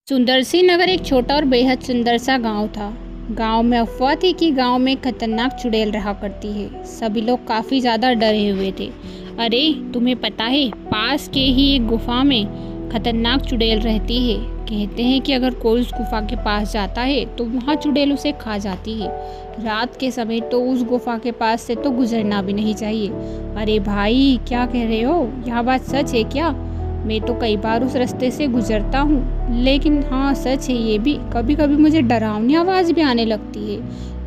सुंदरसी नगर एक छोटा और बेहद सुंदर सा गांव था। गांव में अफवाह थी कि गांव में खतरनाक चुड़ैल रहा करती है। सभी लोग काफ़ी ज़्यादा डरे हुए थे। अरे तुम्हें पता है, पास के ही एक गुफा में खतरनाक चुड़ैल रहती है। कहते हैं कि अगर कोई उस गुफा के पास जाता है तो वहाँ चुड़ैल उसे खा जाती है। रात के समय तो उस गुफा के पास से तो गुजरना भी नहीं चाहिए। अरे भाई, क्या कह रहे हो? यह बात सच है क्या? मैं तो कई बार उस रास्ते से गुजरता हूँ, लेकिन हाँ, सच है ये भी। कभी कभी मुझे डरावनी आवाज़ भी आने लगती है,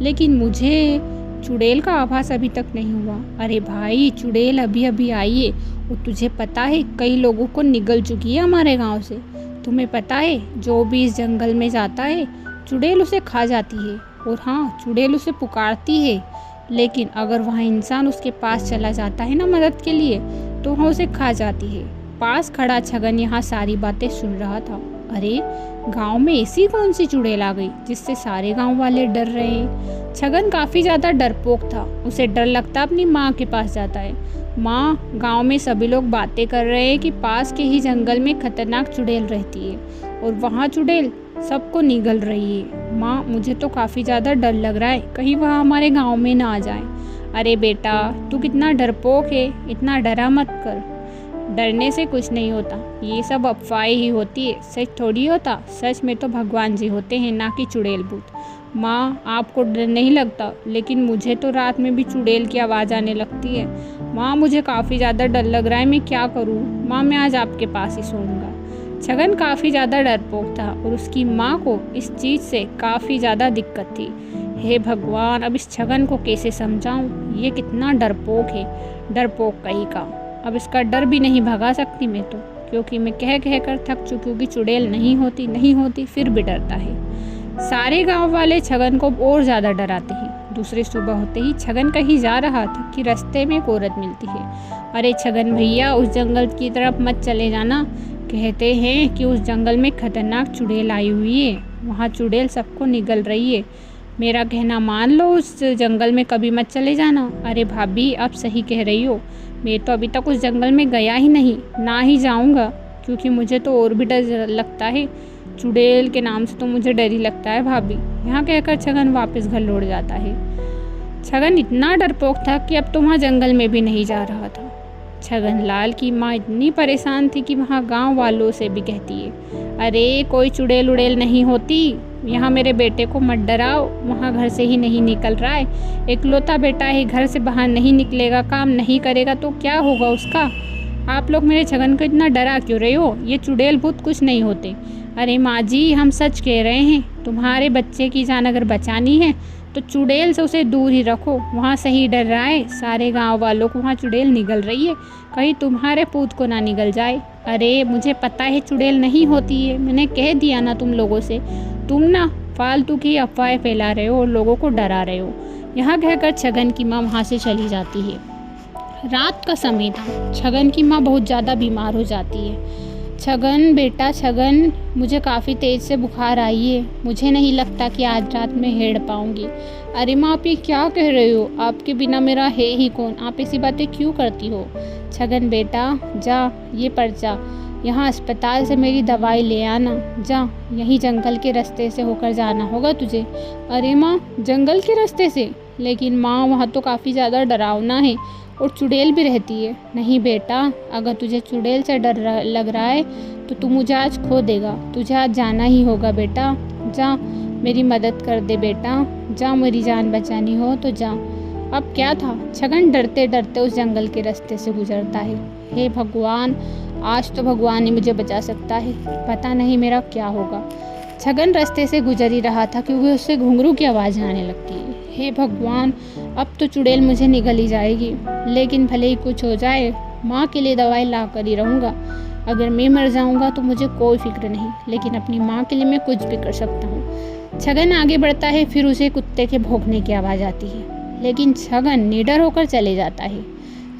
लेकिन मुझे चुड़ैल का आभास अभी तक नहीं हुआ। अरे भाई, चुड़ैल अभी अभी आई है और तुझे पता है कई लोगों को निगल चुकी है हमारे गांव से। तुम्हें पता है, जो भी इस जंगल में जाता है चुड़ैल उसे खा जाती है। और हाँ, चुड़ैल उसे पुकारती है, लेकिन अगर वहाँ इंसान उसके पास चला जाता है ना मदद के लिए, तो वहाँ उसे खा जाती है। पास खड़ा छगन यहाँ सारी बातें सुन रहा था। अरे, गांव में ऐसी कौन सी चुड़ैल आ गई जिससे सारे गांव वाले डर रहे हैं? छगन काफी ज्यादा डरपोक था। उसे डर लगता अपनी माँ के पास जाता है। माँ, गांव में सभी लोग बातें कर रहे हैं कि पास के ही जंगल में खतरनाक चुड़ैल रहती है और वहाँ चुड़ैल सबको निगल रही है। माँ, मुझे तो काफी ज्यादा डर लग रहा है, कहीं वह हमारे गाँव में ना आ जाए। अरे बेटा, तू कितना डरपोक है, इतना डरा मत कर। डरने से कुछ नहीं होता, ये सब अफवाहें ही होती है, सच थोड़ी होता। सच में तो भगवान जी होते हैं, ना कि चुड़ैल भूत। माँ, आपको डर नहीं लगता, लेकिन मुझे तो रात में भी चुड़ैल की आवाज़ आने लगती है। माँ, मुझे काफ़ी ज़्यादा डर लग रहा है, मैं क्या करूँ? माँ, मैं आज आपके पास ही सोऊंगा। छगन काफ़ी ज़्यादा डरपोक था और उसकी माँ को इस चीज़ से काफ़ी ज़्यादा दिक्कत थी। हे भगवान, अब इस छगन को कैसे समझाऊँ? ये कितना डरपोक है, डरपोक कहीं का। अब इसका डर भी नहीं भगा सकती मैं तो, क्योंकि मैं कह कह कर थक चुकी हूँ कि चुड़ैल नहीं होती, फिर भी डरता है। सारे गांव वाले छगन को और ज़्यादा डराते हैं। दूसरी सुबह होते ही छगन कहीं जा रहा था कि रास्ते में एक औरत मिलती है। अरे छगन भैया, उस जंगल की तरफ मत चले जाना। कहते हैं कि उस जंगल में खतरनाक चुड़ैल आई हुई है, वहाँ चुड़ैल सबको निगल रही है। मेरा कहना मान लो, उस जंगल में कभी मत चले जाना। अरे भाभी, आप सही कह रही हो, मैं तो अभी तक उस जंगल में गया ही नहीं, ना ही जाऊंगा, क्योंकि मुझे तो और भी डर लगता है। चुड़ैल के नाम से तो मुझे डर ही लगता है भाभी। यहाँ कहकर छगन वापस घर लौट जाता है। छगन इतना डरपोक था कि अब तो वहाँ जंगल में भी नहीं जा रहा था। छगन लाल की माँ इतनी परेशान थी कि वहाँ गांव वालों से भी कहती है, अरे कोई चुड़ैल उड़ैल नहीं होती, यहाँ मेरे बेटे को मत डराओ, वहाँ घर से ही नहीं निकल रहा है, इकलौता बेटा है, घर से बाहर नहीं निकलेगा, काम नहीं करेगा तो क्या होगा उसका? आप लोग मेरे छगन को इतना डरा क्यों रहे हो? ये चुड़ैल भूत कुछ नहीं होते। अरे माँ जी, हम सच कह रहे हैं, तुम्हारे बच्चे की जान अगर बचानी है तो चुड़ैल से उसे दूर ही रखो, वहाँ से ही डर रहा है। सारे गांव वालों को वहाँ चुड़ैल निगल रही है, कहीं तुम्हारे पूत को ना निगल जाए। अरे मुझे पता है चुड़ैल नहीं होती है, मैंने कह दिया ना तुम लोगों से। तुम ना फालतू की अफवाहें फैला रहे हो और लोगों को डरा रहे हो। यहाँ कहकर छगन की माँ वहाँ से चली जाती है। रात का समय था। छगन की माँ बहुत ज़्यादा बीमार हो जाती है। छगन बेटा, छगन, मुझे काफ़ी तेज़ से बुखार आई है, मुझे नहीं लगता कि आज रात में हेड़ पाऊँगी। अरे माँ, आप ये क्या कह रहे हो? आपके बिना मेरा है ही कौन? आप ऐसी बातें क्यों करती हो? छगन बेटा, जा, ये पर्चा, यहाँ अस्पताल से मेरी दवाई ले आना। जा, यहीं जंगल के रास्ते से होकर जाना होगा तुझे। अरे माँ, जंगल के रास्ते से? लेकिन माँ, वहाँ तो काफ़ी ज़्यादा डरावना है और चुड़ैल भी रहती है। नहीं बेटा, अगर तुझे चुड़ैल से डर लग रहा है तो तू मुझे आज खो देगा। तुझे आज जाना ही होगा बेटा। जा, मेरी मदद कर दे बेटा, जा, मेरी जान बचानी हो तो जा। अब क्या था, छगन डरते डरते उस जंगल के रास्ते से गुजरता है। हे भगवान, आज तो भगवान ही मुझे बचा सकता है, पता नहीं मेरा क्या होगा। छगन रास्ते से गुजर ही रहा था क्योंकि उससे घुंघरू की आवाज़ आने लगती है। हे भगवान, अब तो चुड़ैल मुझे निगल ही जाएगी, लेकिन भले ही कुछ हो जाए, माँ के लिए दवाई ला कर ही रहूँगा। अगर मैं मर जाऊँगा तो मुझे कोई फिक्र नहीं, लेकिन अपनी माँ के लिए मैं कुछ भी कर सकता हूँ। छगन आगे बढ़ता है, फिर उसे कुत्ते के भौंकने की आवाज़ आती है, लेकिन छगन निडर होकर चले जाता है।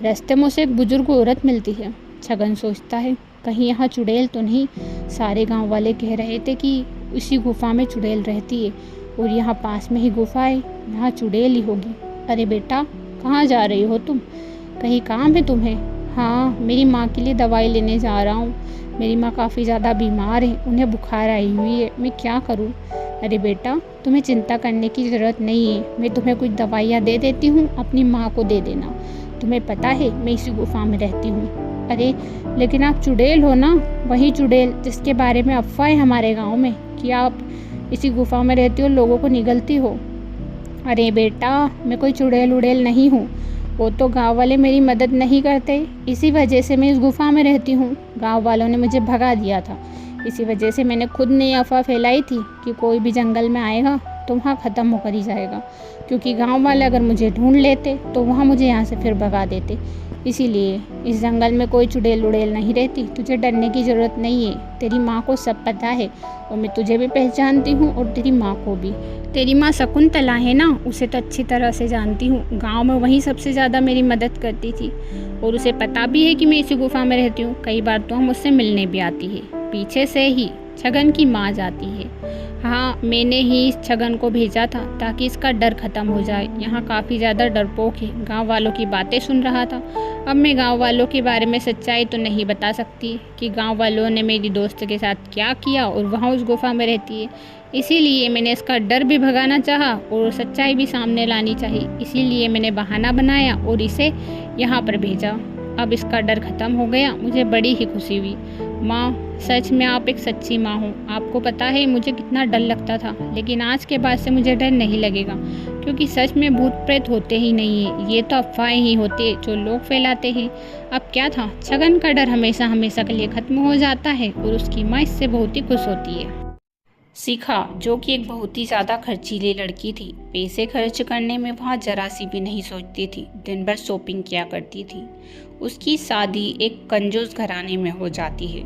रास्ते में उसे एक बुजुर्ग औरत मिलती है। छगन सोचता है, कहीं यहाँ चुड़ैल तो नहीं? सारे गांव वाले कह रहे थे कि उसी गुफा में चुड़ैल रहती है और यहाँ पास में ही गुफा है, यहाँ चुड़ैल ही होगी। अरे बेटा, कहाँ जा रही हो तुम? कहीं काम है तुम्हें? हाँ, मेरी माँ के लिए दवाई लेने जा रहा हूँ। मेरी माँ काफ़ी ज़्यादा बीमार है, उन्हें बुखार आई हुई है, मैं क्या करूँ? अरे बेटा, तुम्हें चिंता करने की ज़रूरत नहीं है, मैं तुम्हें कुछ दवाइयाँ दे देती हूँ, अपनी माँ को दे देना। तुम्हें पता है मैं इसी गुफा में रहती हूँ। अरे लेकिन आप चुड़ैल हो ना, वही चुड़ैल जिसके बारे में अफवाह है हमारे गाँव में कि आप इसी गुफा में रहती हो, लोगों को निगलती हो। अरे बेटा, मैं कोई चुड़ैल उड़ैल नहीं हूँ, वो तो गांव वाले मेरी मदद नहीं करते, इसी वजह से मैं इस गुफा में रहती हूँ। गांव वालों ने मुझे भगा दिया था, इसी वजह से मैंने खुद ने अफवाह फैलाई थी कि कोई भी जंगल में आएगा तो वहाँ ख़त्म होकर ही जाएगा, क्योंकि गांव वाले अगर मुझे ढूंढ लेते तो वहाँ मुझे यहाँ से फिर भगा देते। इसीलिए इस जंगल में कोई चुड़ैल उड़ैल नहीं रहती, तुझे डरने की ज़रूरत नहीं है। तेरी माँ को सब पता है और मैं तुझे भी पहचानती हूँ और तेरी माँ को भी। तेरी माँ शकुंतला है ना, उसे तो अच्छी तरह से जानती हूँ, गांव में वही सबसे ज़्यादा मेरी मदद करती थी और उसे पता भी है कि मैं इसी गुफा में रहती हूँ। कई बार तो हम उससे मिलने भी आती है। पीछे से ही छगन की माँ जाती है। हाँ, मैंने ही इस छगन को भेजा था ताकि इसका डर ख़त्म हो जाए। यहाँ काफ़ी ज़्यादा डरपोक है, गांव वालों की बातें सुन रहा था। अब मैं गांव वालों के बारे में सच्चाई तो नहीं बता सकती कि गांव वालों ने मेरी दोस्त के साथ क्या किया और वहाँ उस गुफा में रहती है। इसीलिए मैंने इसका डर भी भगाना चाहा और सच्चाई भी सामने लानी चाहिए। इसीलिए मैंने बहाना बनाया और इसे यहाँ पर भेजा। अब इसका डर ख़त्म हो गया, मुझे बड़ी ही खुशी हुई। माँ, सच में आप एक सच्ची माँ हो। आपको पता है मुझे कितना डर लगता था, लेकिन आज के बाद से मुझे डर नहीं लगेगा, क्योंकि सच में भूत प्रेत होते ही नहीं है, ये तो अफवाहें ही होती है जो लोग फैलाते हैं। अब क्या था, छगन का डर हमेशा हमेशा के लिए ख़त्म हो जाता है और उसकी माँ इससे बहुत ही खुश होती है। शिखा, जो कि एक बहुत ही ज़्यादा खर्चीली लड़की थी, पैसे खर्च करने में वहाँ जरा सी भी नहीं सोचती थी, दिन भर शॉपिंग किया करती थी। उसकी शादी एक कंजूस घराने में हो जाती है।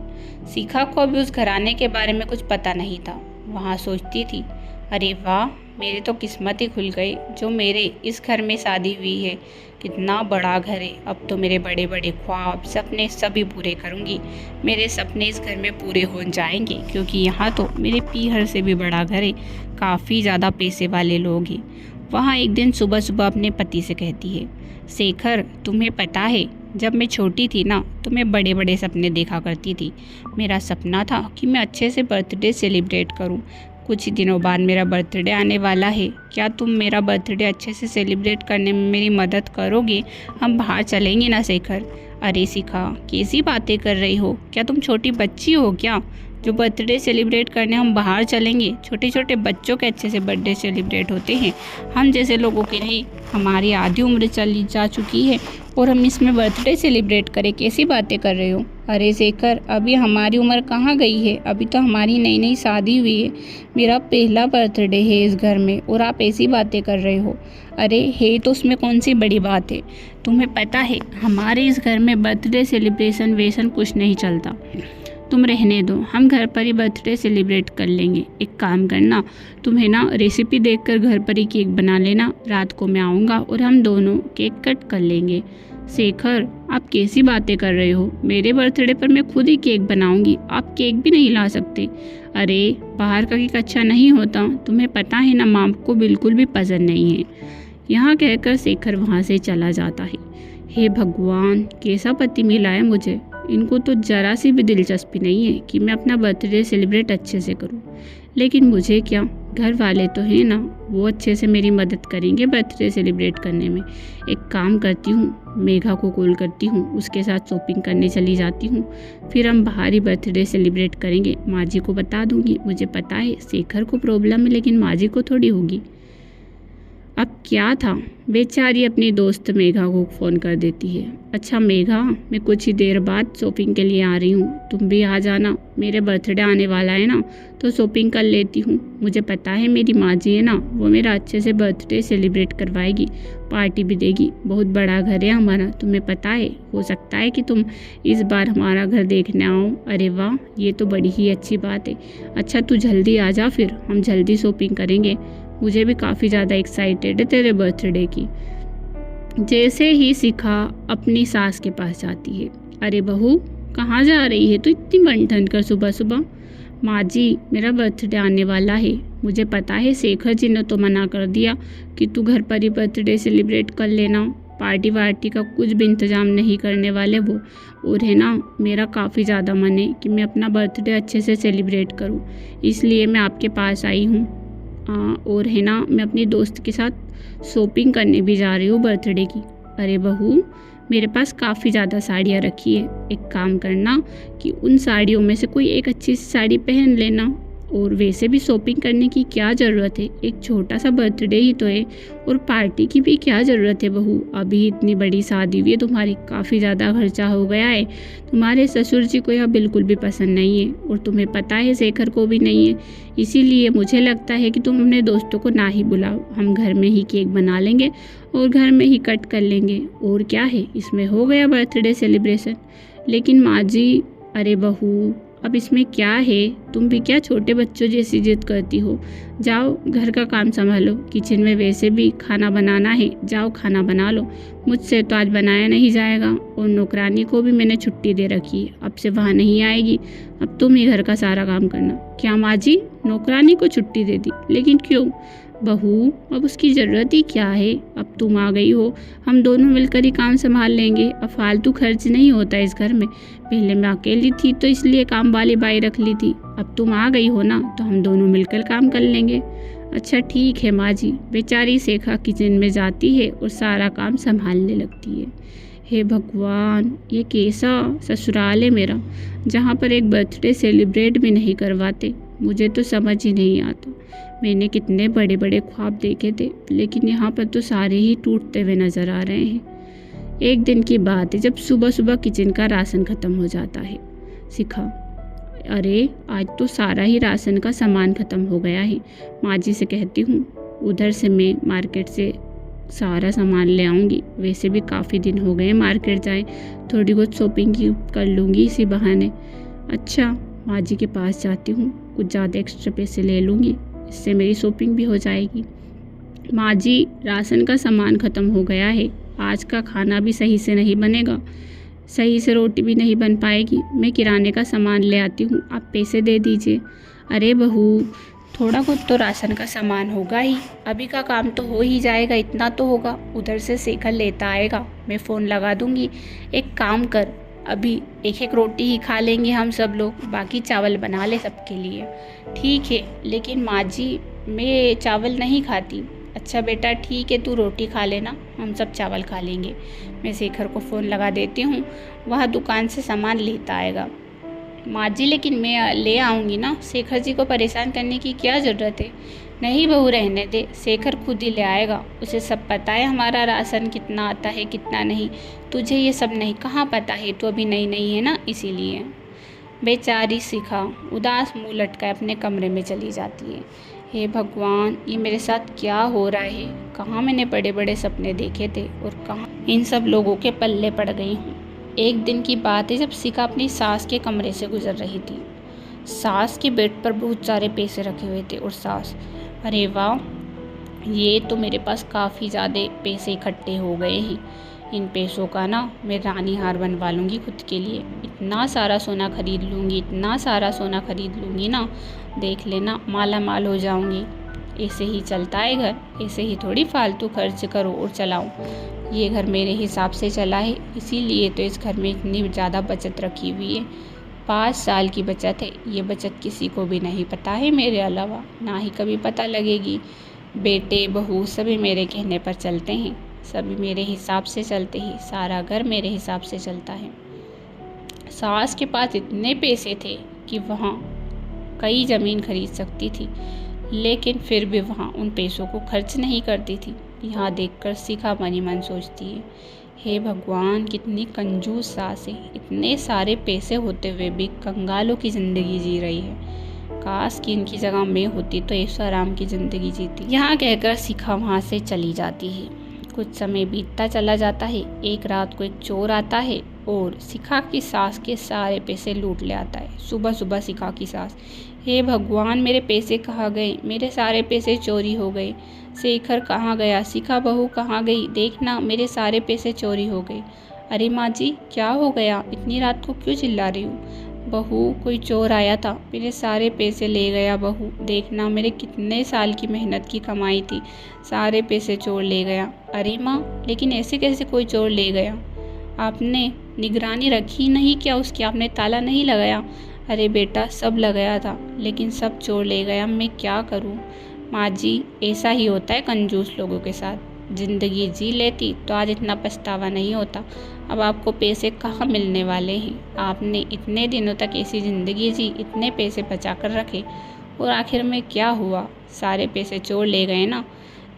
शिखा को अभी उस घराने के बारे में कुछ पता नहीं था। वहाँ सोचती थी, अरे वाह, मेरी तो किस्मत ही खुल गई जो मेरे इस घर में शादी हुई है। कितना बड़ा घर है, अब तो मेरे बड़े बड़े ख्वाब सपने सभी पूरे करूँगी। मेरे सपने इस घर में पूरे हो जाएंगे, क्योंकि यहाँ तो मेरे पीहर से भी बड़ा घर है, काफ़ी ज़्यादा पैसे वाले लोग हैं। वहाँ एक दिन सुबह सुबह अपने पति से कहती है, शेखर, तुम्हें पता है जब मैं छोटी थी ना तो मैं बड़े बड़े सपने देखा करती थी। मेरा सपना था कि मैं अच्छे से बर्थडे सेलिब्रेट करूं। कुछ ही दिनों बाद मेरा बर्थडे आने वाला है, क्या तुम मेरा बर्थडे अच्छे से सेलिब्रेट करने में मेरी मदद करोगे? हम बाहर चलेंगे ना शेखर? अरे शिखा, कैसी बातें कर रही हो? क्या तुम छोटी बच्ची हो क्या जो बर्थडे सेलिब्रेट करने हम बाहर चलेंगे? छोटे छोटे बच्चों के अच्छे से बर्थडे सेलिब्रेट होते हैं, हम जैसे लोगों के नहीं। हमारी आधी उम्र चली जा चुकी है और हम इसमें बर्थडे सेलिब्रेट करें? कैसी बातें कर रहे हो? अरे शेखर, अभी हमारी उम्र कहाँ गई है, अभी तो हमारी नई नई शादी हुई है। मेरा पहला बर्थडे है इस घर में और आप ऐसी बातें कर रहे हो? अरे है तो उसमें कौन सी बड़ी बात है? तुम्हें पता है हमारे इस घर में बर्थडे सेलिब्रेशन वेशन कुछ नहीं चलता। तुम रहने दो, हम घर पर ही बर्थडे सेलिब्रेट कर लेंगे। एक काम करना, तुम्हें ना रेसिपी देखकर घर पर ही केक बना लेना, रात को मैं आऊँगा और हम दोनों केक कट कर लेंगे। शेखर, आप कैसी बातें कर रहे हो? मेरे बर्थडे पर मैं खुद ही केक बनाऊंगी, आप केक भी नहीं ला सकते। अरे बाहर का केक अच्छा नहीं होता, तुम्हें पता है ना, माँ को बिल्कुल भी पसंद नहीं है। यहाँ कहकर शेखर वहाँ से चला जाता है। हे भगवान, कैसा पति मिला है मुझे, इनको तो ज़रा सी भी दिलचस्पी नहीं है कि मैं अपना बर्थडे सेलिब्रेट अच्छे से करूं। लेकिन मुझे क्या, घर वाले तो हैं ना, वो अच्छे से मेरी मदद करेंगे बर्थडे सेलिब्रेट करने में। एक काम करती हूँ, मेघा को कॉल करती हूँ, उसके साथ शॉपिंग करने चली जाती हूँ, फिर हम बाहर ही बर्थडे सेलिब्रेट करेंगे। माँ जी को बता दूँगी, मुझे पता है शेखर को प्रॉब्लम है, लेकिन माँ जी को थोड़ी होगी। अब क्या था, बेचारी अपनी दोस्त मेघा को फ़ोन कर देती है। अच्छा मेघा, मैं कुछ ही देर बाद शॉपिंग के लिए आ रही हूँ, तुम भी आ जाना। मेरे बर्थडे आने वाला है ना, तो शॉपिंग कर लेती हूँ। मुझे पता है मेरी माँ जी है ना, वो मेरा अच्छे से बर्थडे सेलिब्रेट करवाएगी, पार्टी भी देगी। बहुत बड़ा घर है हमारा, तुम्हें पता है। हो सकता है कि तुम इस बार हमारा घर देखने आओ। अरे वाह, ये तो बड़ी ही अच्छी बात है। अच्छा तू जल्दी आ जा, फिर हम जल्दी शॉपिंग करेंगे। मुझे भी काफ़ी ज़्यादा एक्साइटेड है तेरे बर्थडे की। जैसे ही शिखा अपनी सास के पास जाती है, अरे बहू कहाँ जा रही है तू इतनी बन ठन कर सुबह सुबह? माँ जी, मेरा बर्थडे आने वाला है, मुझे पता है शेखर जी ने तो मना कर दिया कि तू घर पर ही बर्थडे सेलिब्रेट कर लेना, पार्टी वार्टी का कुछ भी इंतज़ाम नहीं करने वाले वो। और है ना, मेरा काफ़ी ज़्यादा मन है कि मैं अपना बर्थडे अच्छे से सेलिब्रेट करूं, इसलिए मैं आपके पास आई हूं। और है ना, मैं अपनी दोस्त के साथ शॉपिंग करने भी जा रही हूँ बर्थडे की। अरे बहू, मेरे पास काफ़ी ज़्यादा साड़ियाँ रखी है, एक काम करना कि उन साड़ियों में से कोई एक अच्छी सी साड़ी पहन लेना। और वैसे भी शॉपिंग करने की क्या ज़रूरत है, एक छोटा सा बर्थडे ही तो है, और पार्टी की भी क्या ज़रूरत है बहू। अभी इतनी बड़ी शादी हुई है तुम्हारी, काफ़ी ज़्यादा खर्चा हो गया है। तुम्हारे ससुर जी को यह बिल्कुल भी पसंद नहीं है, और तुम्हें पता है शेखर को भी नहीं है। इसीलिए मुझे लगता है कि तुम अपने दोस्तों को ना ही बुलाओ, हम घर में ही केक बना लेंगे और घर में ही कट कर लेंगे। और क्या है, इसमें हो गया बर्थडे सेलिब्रेशन। लेकिन माँ जी, अरे बहू, अब इसमें क्या है, तुम भी क्या छोटे बच्चों जैसी जिद करती हो। जाओ घर का काम संभालो, किचन में वैसे भी खाना बनाना है, जाओ खाना बना लो। मुझसे तो आज बनाया नहीं जाएगा, और नौकरानी को भी मैंने छुट्टी दे रखी है, अब से वहाँ नहीं आएगी। अब तुम ही घर का सारा काम करना। क्या माँ जी, नौकरानी को छुट्टी दे दी? लेकिन क्यों बहू, अब उसकी ज़रूरत ही क्या है, अब तुम आ गई हो, हम दोनों मिलकर ही काम संभाल लेंगे। अब फालतू खर्च नहीं होता इस घर में। पहले मैं अकेली थी तो इसलिए काम वाली बाई रख ली थी, अब तुम आ गई हो ना, तो हम दोनों मिलकर काम कर लेंगे। अच्छा ठीक है माँ जी। बेचारी शेखा किचन में जाती है और सारा काम संभालने लगती है। हे भगवान, ये कैसा ससुराल है मेरा, जहाँ पर एक बर्थडे सेलिब्रेट भी नहीं करवाते। मुझे तो समझ ही नहीं आता। मैंने कितने बड़े बड़े ख्वाब देखे थे, लेकिन यहाँ पर तो सारे ही टूटते हुए नज़र आ रहे हैं। एक दिन की बात है, जब सुबह सुबह किचन का राशन ख़त्म हो जाता है। शिखा, अरे आज तो सारा ही राशन का सामान ख़त्म हो गया है। माँ जी से कहती हूँ, उधर से मैं मार्केट से सारा सामान ले आऊँगी। वैसे भी काफ़ी दिन हो गए मार्केट जाए, थोड़ी बहुत शॉपिंग की कर लूँगी इसी बहाने। अच्छा, माँ जी के पास जाती हूँ, कुछ ज़्यादा एक्स्ट्रा पैसे ले लूँगी, इससे मेरी शॉपिंग भी हो जाएगी। माँ जी, राशन का सामान ख़त्म हो गया है, आज का खाना भी सही से नहीं बनेगा, सही से रोटी भी नहीं बन पाएगी। मैं किराने का सामान ले आती हूँ, आप पैसे दे दीजिए। अरे बहू, थोड़ा बहुत तो राशन का सामान होगा ही, अभी का काम तो हो ही जाएगा, इतना तो होगा। उधर से शेखर लेता आएगा, मैं फ़ोन लगा दूँगी। एक काम कर, अभी एक एक रोटी ही खा लेंगे हम सब लोग, बाकी चावल बना ले सबके लिए। ठीक है, लेकिन माँ जी मैं चावल नहीं खाती। अच्छा बेटा ठीक है, तू रोटी खा लेना, हम सब चावल खा लेंगे। मैं शेखर को फ़ोन लगा देती हूँ, वह दुकान से सामान लेता आएगा। माँ जी, लेकिन मैं ले आऊँगी ना, शेखर जी को परेशान करने की क्या ज़रूरत है। नहीं बहू, रहने दे, शेखर खुद ही ले आएगा, उसे सब पता है हमारा राशन कितना आता है कितना नहीं। तुझे ये सब नहीं कहाँ पता है, तो अभी नई नई है ना, इसीलिए। बेचारी शिखा उदास मुँह लटकाए अपने कमरे में चली जाती है। हे भगवान, ये मेरे साथ क्या हो रहा है, कहाँ मैंने बड़े बड़े सपने देखे थे और कहाँ इन सब लोगों के पल्ले पड़ गई हूँ। एक दिन की बात है, जब शिखा अपनी सास के कमरे से गुजर रही थी। सास के बेड पर बहुत सारे पैसे रखे हुए थे, और सास, अरे वाह, ये तो मेरे पास काफ़ी ज़्यादा पैसे इकट्ठे हो गए हैं। इन पैसों का ना मैं रानी हार बनवा लूँगी खुद के लिए, इतना सारा सोना खरीद लूँगी, इतना सारा सोना खरीद लूँगी ना, देख लेना माला माल हो जाऊँगी। ऐसे ही चलता है घर, ऐसे ही थोड़ी फालतू खर्च करो और चलाओ। ये घर मेरे हिसाब से चला है, इसीलिए तो इस घर में इतनी ज़्यादा बचत रखी हुई है। 5 साल की बचत है, ये बचत किसी को भी नहीं पता है मेरे अलावा, ना ही कभी पता लगेगी। बेटे बहू सभी मेरे कहने पर चलते हैं, सभी मेरे हिसाब से चलते हैं, सारा घर मेरे हिसाब से चलता है। सास के पास इतने पैसे थे कि वहाँ कई ज़मीन खरीद सकती थी, लेकिन फिर भी वहाँ उन पैसों को खर्च नहीं करती थी। यहाँ देखकर शिखा मनी मन सोचती है, हे भगवान, कितनी कंजूस सास है, इतने सारे पैसे होते हुए भी कंगालों की ज़िंदगी जी रही है। काश कि इनकी जगह मैं होती तो ऐशो आराम की ज़िंदगी जीती। यहाँ कहकर शिखा वहाँ से चली जाती है। कुछ समय बीतता चला जाता है। एक रात को एक चोर आता है और शिखा की सास के सारे पैसे लूट ले आता है। सुबह सुबह शिखा की सास, हे भगवान, मेरे पैसे कहाँ गए, मेरे सारे पैसे चोरी हो गए। शेखर कहाँ गया, शिखा बहू कहाँ गई, देखना मेरे सारे पैसे चोरी हो गए। अरे माँ जी, क्या हो गया, इतनी रात को क्यों चिल्ला रही हूँ। बहू, कोई चोर आया था, मेरे सारे पैसे ले गया। बहू, देखना मेरे कितने साल की मेहनत की कमाई थी, सारे पैसे चोर ले गया। अरे माँ, लेकिन ऐसे कैसे कोई चोर ले गया? आपने निगरानी रखी नहीं क्या उसकी? आपने ताला नहीं लगाया? अरे बेटा, सब लगाया था, लेकिन सब चोर ले गया। मैं क्या करूँ? माँ जी, ऐसा ही होता है कंजूस लोगों के साथ। ज़िंदगी जी लेती तो आज इतना पछतावा नहीं होता। अब आपको पैसे कहाँ मिलने वाले हैं? आपने इतने दिनों तक ऐसी ज़िंदगी जी, इतने पैसे बचा कर रखे, और आखिर में क्या हुआ? सारे पैसे चोर ले गए ना।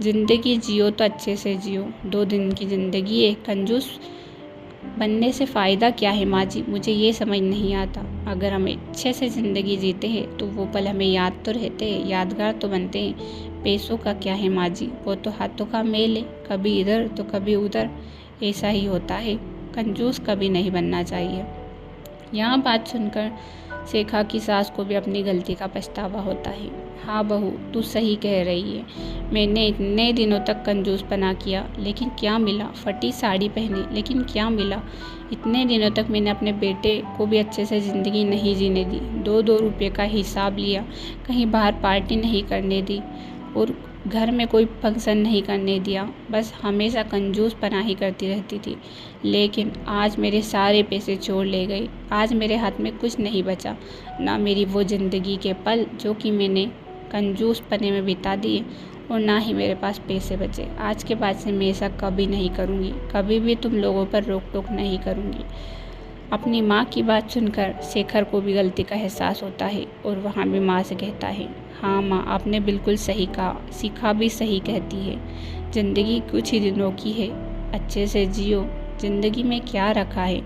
ज़िंदगी जियो तो अच्छे से जियो, 2 दिन की ज़िंदगी है। कंजूस बनने से फ़ायदा क्या है माँ जी? मुझे ये समझ नहीं आता। अगर हम अच्छे से ज़िंदगी जीते हैं तो वो पल हमें याद तो रहते हैं, यादगार तो बनते हैं। पैसों का क्या है माँ जी? वो तो हाथों का मेल है, कभी इधर तो कभी उधर, ऐसा ही होता है। कंजूस कभी नहीं बनना चाहिए। यहाँ बात सुनकर शेखा की सास को भी अपनी गलती का पछतावा होता है। हाँ बहू, तू सही कह रही है। मैंने इतने दिनों तक कंजूसपना किया, लेकिन क्या मिला? फटी साड़ी पहनी, लेकिन क्या मिला? इतने दिनों तक मैंने अपने बेटे को भी अच्छे से ज़िंदगी नहीं जीने दी। 2-2 रुपये का हिसाब लिया, कहीं बाहर पार्टी नहीं करने दी, और घर में कोई फंक्शन नहीं करने दिया। बस हमेशा कंजूसपना ही करती रहती थी। लेकिन आज मेरे सारे पैसे चोर ले गए। आज मेरे हाथ में कुछ नहीं बचा, ना मेरी वो ज़िंदगी के पल जो कि मैंने कंजूसपने में बिता दिए, और ना ही मेरे पास पैसे बचे। आज के बाद से मैं ऐसा कभी नहीं करूँगी, कभी भी तुम लोगों पर रोक टोक नहीं करूँगी। अपनी माँ की बात सुनकर शेखर को भी गलती का एहसास होता है, और वहाँ भी माँ से कहता है, हाँ माँ, आपने बिल्कुल सही कहा, सीखा भी सही कहती है। ज़िंदगी कुछ ही दिनों की है, अच्छे से जियो। ज़िंदगी में क्या रखा है?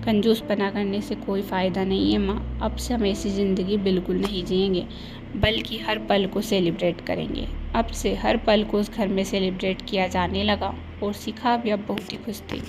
कंजूसपना करने से कोई फ़ायदा नहीं है माँ। अब से हम ऐसी ज़िंदगी बिल्कुल नहीं जिएंगे, बल्कि हर पल को सेलिब्रेट करेंगे। अब से हर पल को उस घर में सेलिब्रेट किया जाने लगा, और शिखा भी अब बहुत ही खुश थी।